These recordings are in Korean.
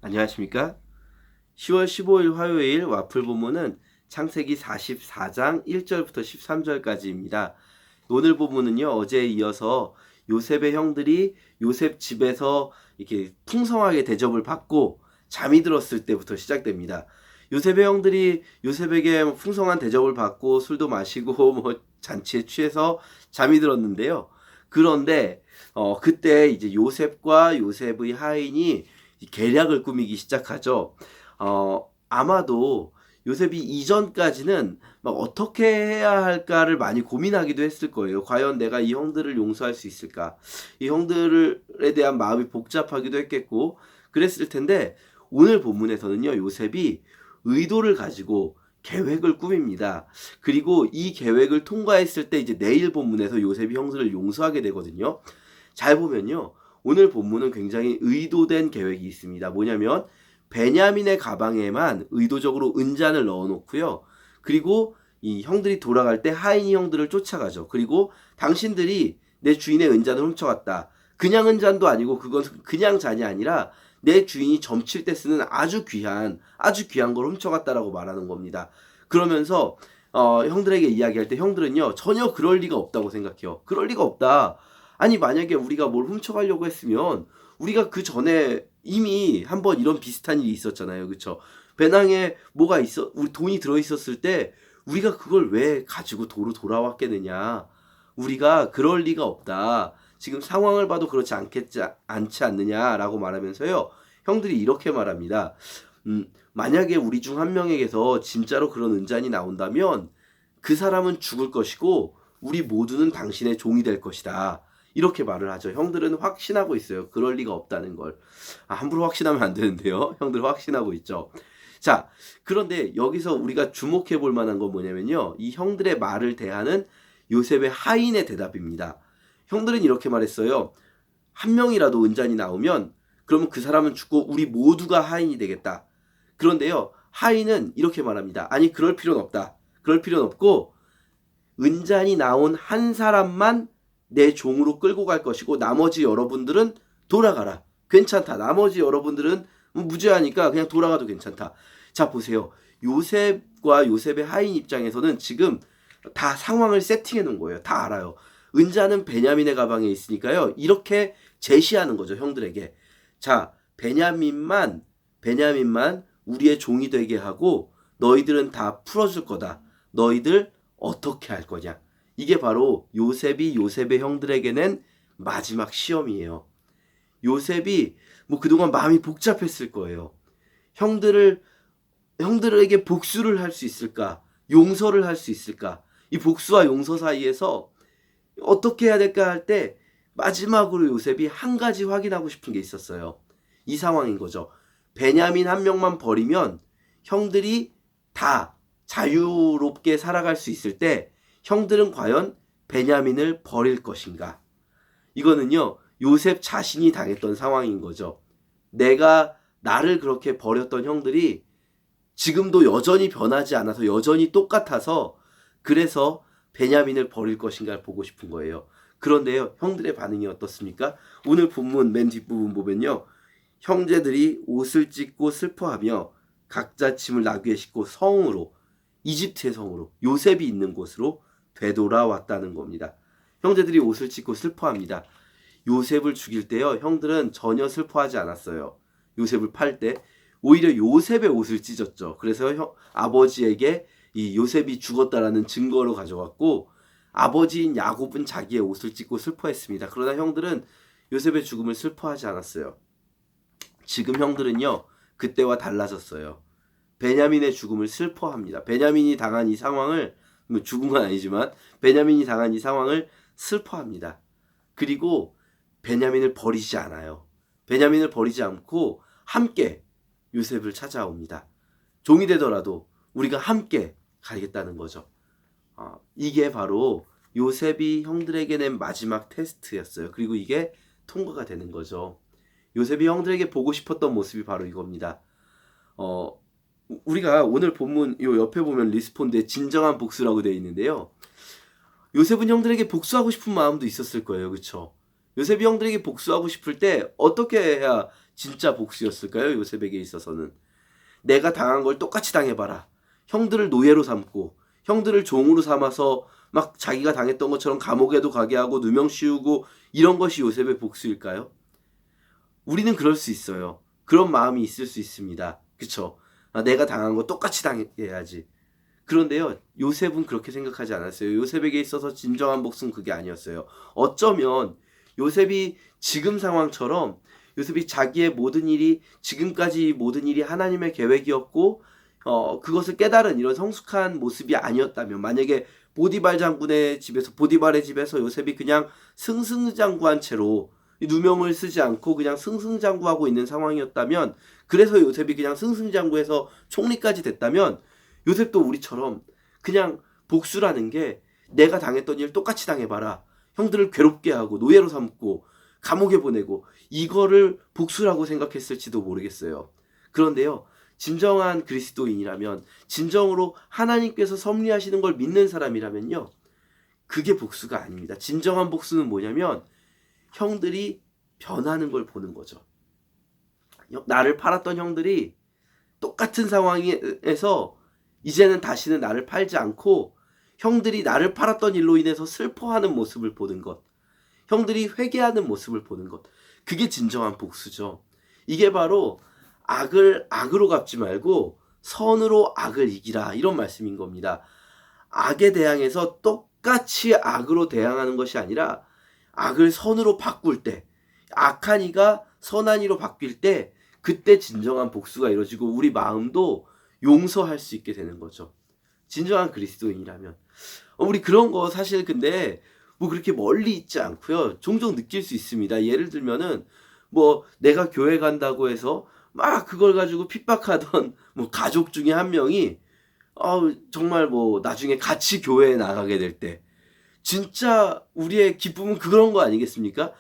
안녕하십니까? 10월 15일 화요일 와플 본문은 창세기 44장 1절부터 13절까지입니다. 오늘 본문은요, 어제에 이어서 요셉의 형들이 요셉 집에서 이렇게 풍성하게 대접을 받고 잠이 들었을 때부터 시작됩니다. 요셉의 형들이 요셉에게 풍성한 대접을 받고 술도 마시고 뭐 잔치에 취해서 잠이 들었는데요. 그런데 그때 이제 요셉과 요셉의 하인이 계략을 꾸미기 시작하죠. 아마도 요셉이 이전까지는 막 어떻게 해야 할까를 많이 고민하기도 했을 거예요. 과연 내가 이 형들을 용서할 수 있을까? 이 형들에 대한 마음이 복잡하기도 했겠고, 그랬을 텐데, 오늘 본문에서는요, 요셉이 의도를 가지고 계획을 꾸밉니다. 그리고 이 계획을 통과했을 때 이제 내일 본문에서 요셉이 형들을 용서하게 되거든요. 잘 보면요. 오늘 본문은 굉장히 의도된 계획이 있습니다. 뭐냐면 베냐민의 가방에만 의도적으로 은잔을 넣어놓고요. 그리고 이 형들이 돌아갈 때 하인이 형들을 쫓아가죠. 그리고 당신들이 내 주인의 은잔을 훔쳐갔다. 그냥 은잔도 아니고 그건 그냥 잔이 아니라 내 주인이 점칠 때 쓰는 아주 귀한 걸 훔쳐갔다라고 말하는 겁니다. 그러면서 형들에게 이야기할 때 형들은요 전혀 그럴 리가 없다고 생각해요. 그럴 리가 없다. 아니 만약에 우리가 뭘 훔쳐가려고 했으면 우리가 그 전에 이미 한번 이런 비슷한 일이 있었잖아요. 그쵸? 배낭에 뭐가 있어, 우리 돈이 들어있었을 때 우리가 그걸 왜 가지고 도로 돌아왔겠느냐. 우리가 그럴 리가 없다. 지금 상황을 봐도 그렇지 않지 않느냐라고 말하면서요. 형들이 이렇게 말합니다. 만약에 우리 중 한 명에게서 진짜로 그런 은잔이 나온다면 그 사람은 죽을 것이고 우리 모두는 당신의 종이 될 것이다. 이렇게 말을 하죠. 형들은 확신하고 있어요. 그럴 리가 없다는 걸. 함부로 확신하면 안 되는데요. 형들 확신하고 있죠. 자, 그런데 여기서 우리가 주목해 볼 만한 건 뭐냐면요. 이 형들의 말을 대하는 요셉의 하인의 대답입니다. 형들은 이렇게 말했어요. 한 명이라도 은잔이 나오면 그러면 그 사람은 죽고 우리 모두가 하인이 되겠다. 그런데요. 하인은 이렇게 말합니다. 아니 그럴 필요는 없다. 그럴 필요는 없고 은잔이 나온 한 사람만 내 종으로 끌고 갈 것이고 나머지 여러분들은 돌아가라. 괜찮다. 나머지 여러분들은 무죄하니까 그냥 돌아가도 괜찮다. 자 보세요. 요셉과 요셉의 하인 입장에서는 지금 다 상황을 세팅해 놓은 거예요. 다 알아요. 은자는 베냐민의 가방에 있으니까요. 이렇게 제시하는 거죠. 형들에게. 자 베냐민만 우리의 종이 되게 하고 너희들은 다 풀어줄 거다. 너희들 어떻게 할 거냐. 이게 바로 요셉이 요셉의 형들에게 낸 마지막 시험이에요. 요셉이 뭐 그동안 마음이 복잡했을 거예요. 형들에게 복수를 할 수 있을까? 용서를 할 수 있을까? 이 복수와 용서 사이에서 어떻게 해야 될까 할 때 마지막으로 요셉이 한 가지 확인하고 싶은 게 있었어요. 이 상황인 거죠. 베냐민 한 명만 버리면 형들이 다 자유롭게 살아갈 수 있을 때 형들은 과연 베냐민을 버릴 것인가? 이거는요, 요셉 자신이 당했던 상황인 거죠. 나를 그렇게 버렸던 형들이 지금도 여전히 변하지 않아서 여전히 똑같아서 그래서 베냐민을 버릴 것인가를 보고 싶은 거예요. 그런데요, 형들의 반응이 어떻습니까? 오늘 본문 맨 뒷부분 보면요. 형제들이 옷을 찢고 슬퍼하며 각자 짐을 나귀에 싣고 성으로, 이집트의 성으로, 요셉이 있는 곳으로 되돌아왔다는 겁니다. 형제들이 옷을 찢고 슬퍼합니다. 요셉을 죽일 때요, 형들은 전혀 슬퍼하지 않았어요. 요셉을 팔 때 오히려 요셉의 옷을 찢었죠. 그래서 아버지에게 이 요셉이 죽었다라는 증거로 가져갔고 아버지인 야곱은 자기의 옷을 찢고 슬퍼했습니다. 그러나 형들은 요셉의 죽음을 슬퍼하지 않았어요. 지금 형들은요, 그때와 달라졌어요. 베냐민의 죽음을 슬퍼합니다. 베냐민이 당한 이 상황을, 뭐 죽은 건 아니지만 베냐민이 당한 이 상황을 슬퍼합니다. 그리고 베냐민을 버리지 않아요. 베냐민을 버리지 않고 함께 요셉을 찾아옵니다. 종이 되더라도 우리가 함께 가겠다는 거죠. 이게 바로 요셉이 형들에게 낸 마지막 테스트였어요. 그리고 이게 통과가 되는 거죠. 요셉이 형들에게 보고 싶었던 모습이 바로 이겁니다. 우리가 오늘 본문 요 옆에 보면 리스폰드에 진정한 복수라고 되어 있는데요. 요셉은 형들에게 복수하고 싶은 마음도 있었을 거예요. 그렇죠? 요셉이 형들에게 복수하고 싶을 때 어떻게 해야 진짜 복수였을까요? 요셉에게 있어서는. 내가 당한 걸 똑같이 당해봐라. 형들을 노예로 삼고 형들을 종으로 삼아서 막 자기가 당했던 것처럼 감옥에도 가게 하고 누명 씌우고 이런 것이 요셉의 복수일까요? 우리는 그럴 수 있어요. 그런 마음이 있을 수 있습니다. 그쵸? 내가 당한 거 똑같이 당해야지. 그런데요, 요셉은 그렇게 생각하지 않았어요. 요셉에게 있어서 진정한 복수는 그게 아니었어요. 어쩌면 요셉이 지금 상황처럼 요셉이 자기의 모든 일이 지금까지 모든 일이 하나님의 계획이었고 그것을 깨달은 이런 성숙한 모습이 아니었다면, 만약에 보디발의 집에서 요셉이 그냥 승승장구한 채로 누명을 쓰지 않고 그냥 승승장구하고 있는 상황이었다면, 그래서 요셉이 그냥 승승장구해서 총리까지 됐다면, 요셉도 우리처럼 그냥 복수라는 게 내가 당했던 일 똑같이 당해봐라, 형들을 괴롭게 하고 노예로 삼고 감옥에 보내고, 이거를 복수라고 생각했을지도 모르겠어요. 그런데요, 진정한 그리스도인이라면, 진정으로 하나님께서 섭리하시는 걸 믿는 사람이라면요, 그게 복수가 아닙니다. 진정한 복수는 뭐냐면 형들이 변하는 걸 보는 거죠. 나를 팔았던 형들이 똑같은 상황에서 이제는 다시는 나를 팔지 않고 형들이 나를 팔았던 일로 인해서 슬퍼하는 모습을 보는 것, 형들이 회개하는 모습을 보는 것, 그게 진정한 복수죠. 이게 바로 악을 악으로 갚지 말고 선으로 악을 이기라, 이런 말씀인 겁니다. 악에 대항해서 똑같이 악으로 대항하는 것이 아니라 악을 선으로 바꿀 때, 악한 이가 선한 이로 바뀔 때, 그때 진정한 복수가 이루어지고 우리 마음도 용서할 수 있게 되는 거죠. 진정한 그리스도인이라면. 우리 그런 거 사실 근데 뭐 그렇게 멀리 있지 않고요, 종종 느낄 수 있습니다. 예를 들면은 뭐 내가 교회 간다고 해서 막 그걸 가지고 핍박하던 뭐 가족 중에 한 명이 정말 뭐 나중에 같이 교회에 나가게 될 때, 진짜 우리의 기쁨은 그런 거 아니겠습니까?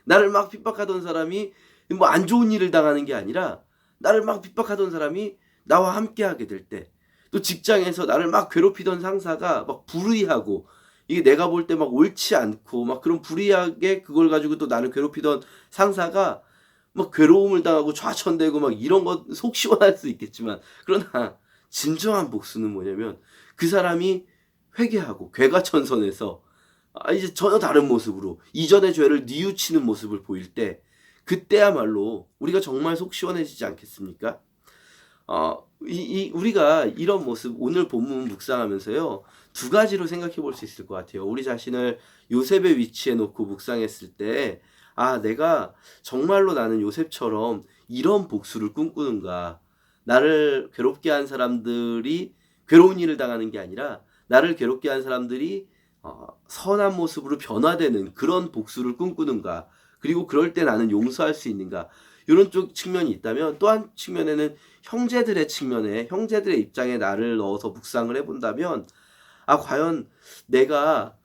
나를 막 핍박하던 사람이 뭐 안 좋은 일을 당하는 게 아니라, 나를 막 핍박하던 사람이 나와 함께 하게 될 때, 또 직장에서 나를 막 괴롭히던 상사가 막 불의하고, 이게 내가 볼 때 막 옳지 않고 막 그런 불의하게 그걸 가지고 또 나를 괴롭히던 상사가 막 괴로움을 당하고 좌천되고 막 이런 거 속 시원할 수 있겠지만, 그러나 진정한 복수는 뭐냐면 그 사람이 회개하고 괴가천선해서 이제 전혀 다른 모습으로 이전의 죄를 뉘우치는 모습을 보일 때, 그때야말로 우리가 정말 속 시원해지지 않겠습니까? 우리가 이런 모습, 오늘 본문 묵상하면서요, 두 가지로 생각해 볼 수 있을 것 같아요. 우리 자신을 요셉의 위치에 놓고 묵상했을 때, 내가 정말로 나는 요셉처럼 이런 복수를 꿈꾸는가? 나를 괴롭게 한 사람들이 괴로운 일을 당하는 게 아니라 나를 괴롭게 한 사람들이 선한 모습으로 변화되는 그런 복수를 꿈꾸는가? 그리고 그럴 때 나는 용서할 수 있는가? 이런 쪽 측면이 있다면, 또 한 측면에는 형제들의 입장에 나를 넣어서 묵상을 해본다면, 과연 내가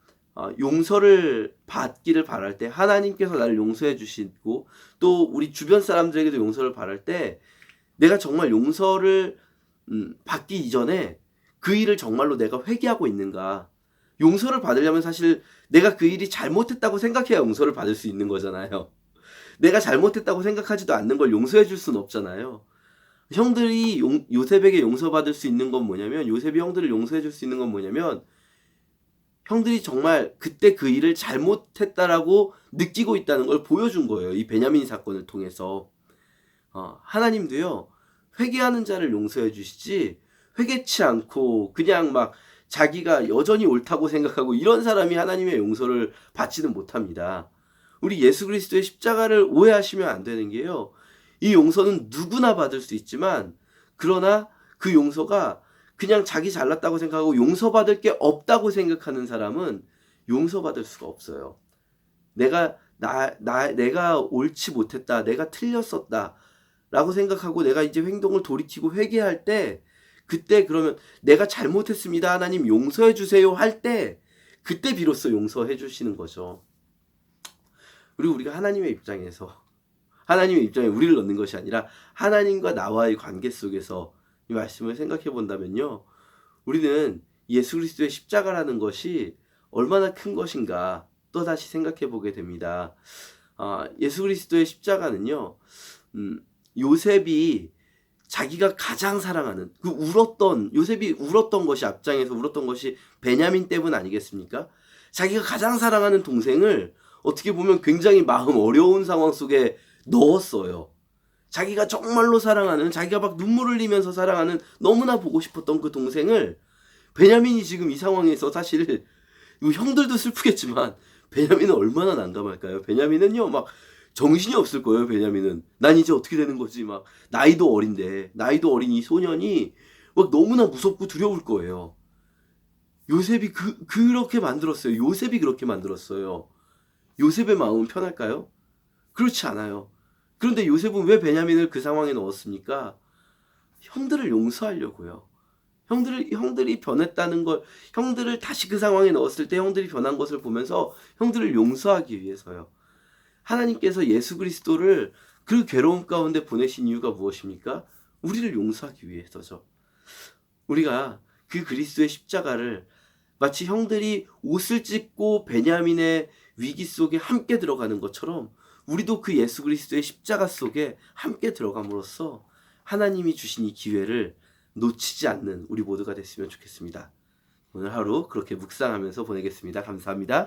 용서를 받기를 바랄 때, 하나님께서 나를 용서해 주시고 또 우리 주변 사람들에게도 용서를 바랄 때, 내가 정말 용서를 받기 이전에 그 일을 정말로 내가 회개하고 있는가? 용서를 받으려면 사실 내가 그 일이 잘못했다고 생각해야 용서를 받을 수 있는 거잖아요. 내가 잘못했다고 생각하지도 않는 걸 용서해 줄 수는 없잖아요. 요셉에게 용서받을 수 있는 건 뭐냐면, 요셉이 형들을 용서해 줄 수 있는 건 뭐냐면, 형들이 정말 그때 그 일을 잘못했다라고 느끼고 있다는 걸 보여준 거예요. 이 베냐민 사건을 통해서. 하나님도요, 회개하는 자를 용서해 주시지, 회개치 않고 그냥 막 자기가 여전히 옳다고 생각하고 이런 사람이 하나님의 용서를 받지는 못합니다. 우리 예수 그리스도의 십자가를 오해하시면 안 되는 게요, 이 용서는 누구나 받을 수 있지만, 그러나 그 용서가 그냥 자기 잘났다고 생각하고 용서받을 게 없다고 생각하는 사람은 용서받을 수가 없어요. 내가 옳지 못했다, 내가 틀렸었다 라고 생각하고 내가 이제 행동을 돌이키고 회개할 때, 그때 그러면 내가 잘못했습니다, 하나님 용서해 주세요 할 때, 그때 비로소 용서해 주시는 거죠. 그리고 우리가 하나님의 입장에 우리를 넣는 것이 아니라 하나님과 나와의 관계 속에서 이 말씀을 생각해 본다면요, 우리는 예수 그리스도의 십자가라는 것이 얼마나 큰 것인가, 또다시 생각해 보게 됩니다. 예수 그리스도의 십자가는요, 요셉이 자기가 가장 사랑하는 요셉이 울었던 것이, 앞장에서 울었던 것이 베냐민 때문 아니겠습니까? 자기가 가장 사랑하는 동생을 어떻게 보면 굉장히 마음 어려운 상황 속에 넣었어요. 자기가 정말로 사랑하는, 자기가 막 눈물을 흘리면서 사랑하는, 너무나 보고 싶었던 그 동생을, 베냐민이 지금 이 상황에서 사실 형들도 슬프겠지만 베냐민은 얼마나 난감할까요? 베냐민은요, 막 정신이 없을 거예요. 베냐민은 난 이제 어떻게 되는 거지, 막 나이도 어린 이 소년이 막 너무나 무섭고 두려울 거예요. 요셉이 그렇게 만들었어요. 요셉이 그렇게 만들었어요. 요셉의 마음은 편할까요? 그렇지 않아요. 그런데 요셉은 왜 베냐민을 그 상황에 넣었습니까? 형들을 용서하려고요. 형들이 변했다는 걸, 형들을 다시 그 상황에 넣었을 때 형들이 변한 것을 보면서 형들을 용서하기 위해서요. 하나님께서 예수 그리스도를 그 괴로움 가운데 보내신 이유가 무엇입니까? 우리를 용서하기 위해서죠. 우리가 그 그리스도의 십자가를 마치 형들이 옷을 찢고 베냐민의 위기 속에 함께 들어가는 것처럼, 우리도 그 예수 그리스도의 십자가 속에 함께 들어감으로써 하나님이 주신 이 기회를 놓치지 않는 우리 모두가 됐으면 좋겠습니다. 오늘 하루 그렇게 묵상하면서 보내겠습니다. 감사합니다.